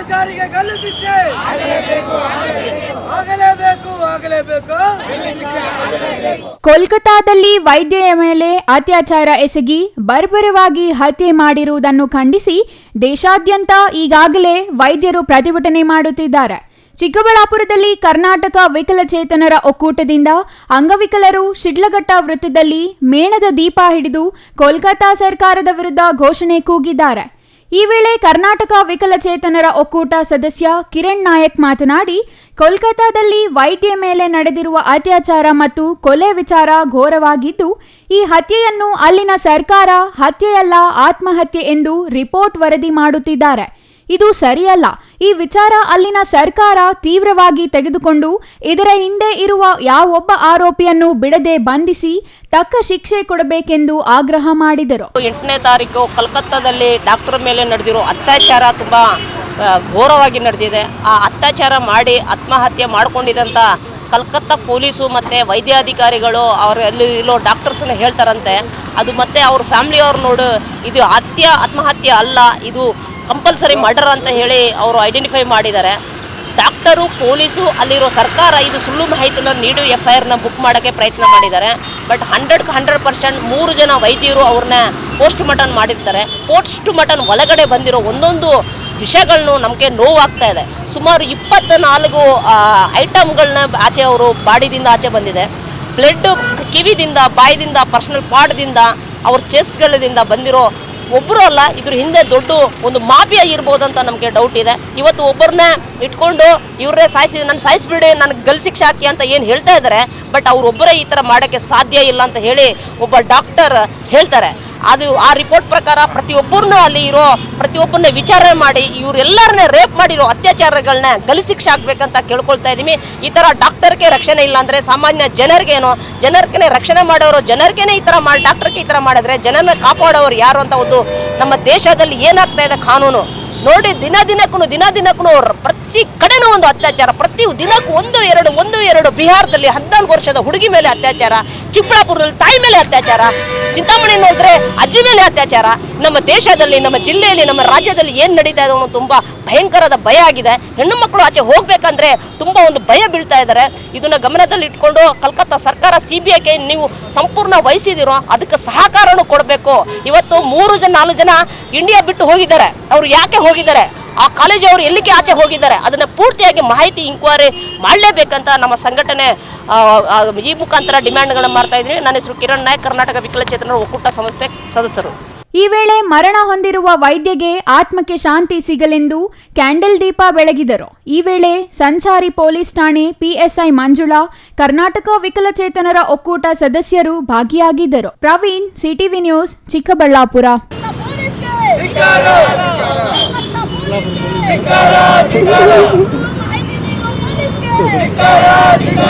ಅತ್ಯಾಚಾರಿಗೆ ಗಲ್ಲು ಶಿಕ್ಷೆ ಆಗಲೇಬೇಕು. ಕೋಲ್ಕತಾದಲ್ಲಿ ವೈದ್ಯೆಯ ಮೇಲೆ ಅತ್ಯಾಚಾರ ಎಸಗಿ ಬರ್ಬರವಾಗಿ ಹತ್ಯೆ ಮಾಡಿರುವುದನ್ನು ಖಂಡಿಸಿ ದೇಶಾದ್ಯಂತ ಈಗಾಗಲೇ ವೈದ್ಯರು ಪ್ರತಿಭಟನೆ ಮಾಡುತ್ತಿದ್ದಾರೆ. ಚಿಕ್ಕಬಳ್ಳಾಪುರದಲ್ಲಿ ಕರ್ನಾಟಕ ವಿಕಲಚೇತನರ ಒಕ್ಕೂಟದಿಂದ ಅಂಗವಿಕಲರು ಶಿಡ್ಲಘಟ್ಟ ವೃತ್ತದಲ್ಲಿ ಮೇಣದ ದೀಪ ಹಿಡಿದು ಕೋಲ್ಕತಾ ಸರ್ಕಾರದ ವಿರುದ್ಧ ಘೋಷಣೆ ಕೂಗಿದ್ದಾರೆ. ಈ ವೇಳೆ ಕರ್ನಾಟಕ ವಿಕಲಚೇತನರ ಒಕ್ಕೂಟ ಸದಸ್ಯ ಕಿರಣ್ ನಾಯಕ್ ಮಾತನಾಡಿ, ಕೋಲ್ಕತಾದಲ್ಲಿ ವೈದ್ಯೆ ಮೇಲೆ ನಡೆದಿರುವ ಅತ್ಯಾಚಾರ ಮತ್ತು ಕೊಲೆ ವಿಚಾರ ಘೋರವಾಗಿದ್ದು, ಈ ಹತ್ಯೆಯನ್ನು ಅಲ್ಲಿನ ಸರ್ಕಾರ ಹತ್ಯೆಯಲ್ಲ ಆತ್ಮಹತ್ಯೆ ಎಂದು ರಿಪೋರ್ಟ್ ವರದಿ ಮಾಡುತ್ತಿದ್ದಾರೆ. ಇದು ಸರಿಯಲ್ಲ. ಈ ವಿಚಾರ ಅಲ್ಲಿನ ಸರ್ಕಾರ ತೀವ್ರವಾಗಿ ತೆಗೆದುಕೊಂಡು ಇದರ ಹಿಂದೆ ಇರುವ ಯಾವೊಬ್ಬ ಆರೋಪಿಯನ್ನು ಬಿಡದೆ ಬಂಧಿಸಿ ತಕ್ಕ ಶಿಕ್ಷೆ ಕೊಡಬೇಕೆಂದು ಆಗ್ರಹ ಮಾಡಿದರು. 8ನೇ ತಾರೀಕು ಕಲ್ಕತ್ತಾದಲ್ಲಿ ಡಾಕ್ಟರ್ ಮೇಲೆ ನಡೆದಿರೋ ಅತ್ಯಾಚಾರ ತುಂಬ ಘೋರವಾಗಿ ನಡೆದಿದೆ. ಆ ಅತ್ಯಾಚಾರ ಮಾಡಿ ಆತ್ಮಹತ್ಯೆ ಮಾಡಿಕೊಂಡಿದ್ದಂಥ ಕಲ್ಕತ್ತಾ ಪೊಲೀಸು ಮತ್ತು ವೈದ್ಯಾಧಿಕಾರಿಗಳು ಅವರಲ್ಲಿ ಇರೋ ಡಾಕ್ಟರ್ಸನ್ನ ಹೇಳ್ತಾರಂತೆ. ಅದು ಮತ್ತು ಅವ್ರ ಫ್ಯಾಮಿಲಿಯವ್ರು ನೋಡು, ಇದು ಆತ್ಮಹತ್ಯೆ ಅಲ್ಲ, ಇದು ಕಂಪಲ್ಸರಿ ಮರ್ಡರ್ ಅಂತ ಹೇಳಿ ಅವರು ಐಡೆಂಟಿಫೈ ಮಾಡಿದ್ದಾರೆ. ಡಾಕ್ಟರು, ಪೊಲೀಸು, ಅಲ್ಲಿರೋ ಸರ್ಕಾರ ಇದು ಸುಳ್ಳು ಮಾಹಿತಿನ ನೀಡಿ FIRನ ಬುಕ್ ಮಾಡೋಕ್ಕೆ ಪ್ರಯತ್ನ ಮಾಡಿದ್ದಾರೆ. ಬಟ್ 100% 3 ಜನ ವೈದ್ಯರು ಅವ್ರನ್ನ ಪೋಸ್ಟ್ ಮಾರ್ಟಮ್ ಮಾಡಿರ್ತಾರೆ. ಪೋಸ್ಟ್ ಮಾರ್ಟಮ್ ಒಳಗಡೆ ಬಂದಿರೋ ಒಂದೊಂದು ವಿಷಯಗಳನ್ನು ನಮಗೆ ನೋವಾಗ್ತಾ ಇದೆ. ಸುಮಾರು 24 ಐಟಮ್ಗಳನ್ನ ಆಚೆ ಅವರು ಬಾಡಿದಿಂದ ಆಚೆ ಬಂದಿದೆ. ಬ್ಲಡ್ ಕಿವಿದಿಂದ, ಬಾಯಿದಿಂದ, ಪರ್ಸನಲ್ ಪಾರ್ಟ್ದಿಂದ, ಅವ್ರ ಚೆಸ್ಟ್ಗಳಿಂದ ಬಂದಿರೋ ಒಬ್ಬರು ಅಲ್ಲ, ಇದ್ರ ಹಿಂದೆ ದೊಡ್ಡ ಒಂದು ಮಾಫಿಯಾ ಇರ್ಬೋದು ಅಂತ ನಮಗೆ ಡೌಟ್ ಇದೆ. ಇವತ್ತು ಒಬ್ಬರನ್ನ ಇಟ್ಕೊಂಡು ಇವರೇ ನಾನು ಸಾಯಿಸ್ಬಿಡಿ, ನನಗೆ ಗಲ್ ಶಿಕ್ಷೆ ಹಾಕಿ ಅಂತ ಏನು ಹೇಳ್ತಾ ಇದ್ದಾರೆ. ಬಟ್ ಅವರೊಬ್ಬರೇ ಈ ಥರ ಮಾಡೋಕ್ಕೆ ಸಾಧ್ಯ ಇಲ್ಲ ಅಂತ ಹೇಳಿ ಒಬ್ಬ ಡಾಕ್ಟರ್ ಹೇಳ್ತಾರೆ. ಅದು ಆ ರಿಪೋರ್ಟ್ ಪ್ರಕಾರ ಪ್ರತಿಯೊಬ್ಬರನ್ನ ಅಲ್ಲಿ ಇರೋ ಪ್ರತಿಯೊಬ್ಬರನ್ನ ವಿಚಾರಣೆ ಮಾಡಿ ಇವರೆಲ್ಲರನ್ನೇ ರೇಪ್ ಮಾಡಿರೋ ಅತ್ಯಾಚಾರಗಳನ್ನ ಗಲ್ ಶಿಕ್ಷೆ ಹಾಕ್ಬೇಕಂತ ಕೇಳ್ಕೊಳ್ತಾ ಇದ್ದೀವಿ. ಈ ಥರ ಡಾಕ್ಟರ್ಗೆ ರಕ್ಷಣೆ ಇಲ್ಲ ಅಂದರೆ ಸಾಮಾನ್ಯ ಜನರಿಗೆ ರಕ್ಷಣೆ ಮಾಡೋರು ಜನರಿಗೆ ಈ ಥರ ಮಾಡಿ ಡಾಕ್ಟರ್ಗೆ ಈ ಥರ ಮಾಡಿದ್ರೆ ಜನರನ್ನ ಕಾಪಾಡೋರು ಯಾರು ಅಂತ ಒಂದು ನಮ್ಮ ದೇಶದಲ್ಲಿ ಏನಾಗ್ತಾ ಇದೆ ಕಾನೂನು ನೋಡಿ. ದಿನದಿನಕ್ಕೂ ಪ್ರತಿ ಕಡೆನೂ ಒಂದು ಅತ್ಯಾಚಾರ, ಪ್ರತಿ ದಿನಕ್ಕೂ ಒಂದು ಎರಡು ಬಿಹಾರದಲ್ಲಿ 14 ವರ್ಷದ ಹುಡುಗಿ ಮೇಲೆ ಅತ್ಯಾಚಾರ, ಚಿಕ್ಕಬಳ್ಳಾಪುರದಲ್ಲಿ ತಾಯಿ ಮೇಲೆ ಅತ್ಯಾಚಾರ, ಚಿಂತಾಮಣಿ ನೋಡಿದ್ರೆ ಅಜ್ಜಿ ಮೇಲೆ ಅತ್ಯಾಚಾರ. ನಮ್ಮ ದೇಶದಲ್ಲಿ, ನಮ್ಮ ಜಿಲ್ಲೆಯಲ್ಲಿ, ನಮ್ಮ ರಾಜ್ಯದಲ್ಲಿ ಏನು ನಡೀತಾ ಇದೆ ಅನ್ನೋ ತುಂಬ ಭಯಂಕರದ ಭಯ ಆಗಿದೆ. ಹೆಣ್ಣು ಮಕ್ಕಳು ಆಚೆ ಹೋಗ್ಬೇಕಂದ್ರೆ ತುಂಬ ಒಂದು ಭಯ ಬೀಳ್ತಾ ಇದ್ದಾರೆ. ಇದನ್ನ ಗಮನದಲ್ಲಿ ಇಟ್ಕೊಂಡು ಕಲ್ಕತ್ತಾ ಸರ್ಕಾರ CBIಗೆ ನೀವು ಸಂಪೂರ್ಣ ವಹಿಸಿದಿರೋ ಅದಕ್ಕೆ ಸಹಕಾರನೂ ಕೊಡಬೇಕು. ಇವತ್ತು 4 ಜನ ಇಂಡಿಯಾ ಬಿಟ್ಟು ಹೋಗಿದ್ದಾರೆ. ಅವರು ಯಾಕೆ ಹೋಗಿದ್ದಾರೆ, ಆ ಕಾಲೇಜ್ ಅವರು ಎಲ್ಲಿಗೆ ಆಚೆ ಹೋಗಿದ್ದಾರೆ, ಅದನ್ನ ಪೂರ್ತಿಯಾಗಿ ಮಾಹಿತಿ ಇನ್ಕ್ವೈರಿ ಮಾಡಲೇಬೇಕಂತ ನಮ್ಮ ಸಂಘಟನೆ ಈ ಮುಖಾಂತರ ಡಿಮ್ಯಾಂಡ್ಗಳನ್ನು ಮಾಡ್ತಾ ಇದ್ದೀವಿ. ನನ್ನ ಹೆಸರು ಕಿರಣ್ ನಾಯಕ್, ಕರ್ನಾಟಕ ವಿಕಲಚೇತನರ ಒಕ್ಕೂಟ ಸಂಸ್ಥೆ ಸದಸ್ಯರು. ಈ ವೇಳೆ ಮರಣ ಹೊಂದಿರುವ ವೈದ್ಯಗೆ ಆತ್ಮಕ್ಕೆ ಶಾಂತಿ ಸಿಗಲೆಂದು ಕ್ಯಾಂಡಲ್ ದೀಪ ಬೆಳಗಿದರು. ಈ ವೇಳೆ ಸಂಚಾರಿ ಪೊಲೀಸ್ ಠಾಣೆ PSI ಮಂಜುಳಾ, ಕರ್ನಾಟಕ ವಿಕಲಚೇತನರ ಒಕ್ಕೂಟ ಸದಸ್ಯರು ಭಾಗಿಯಾಗಿದ್ದರು. Praveen, CTV news, Chikkaballapur. ಧಿಕ್ಕಾರ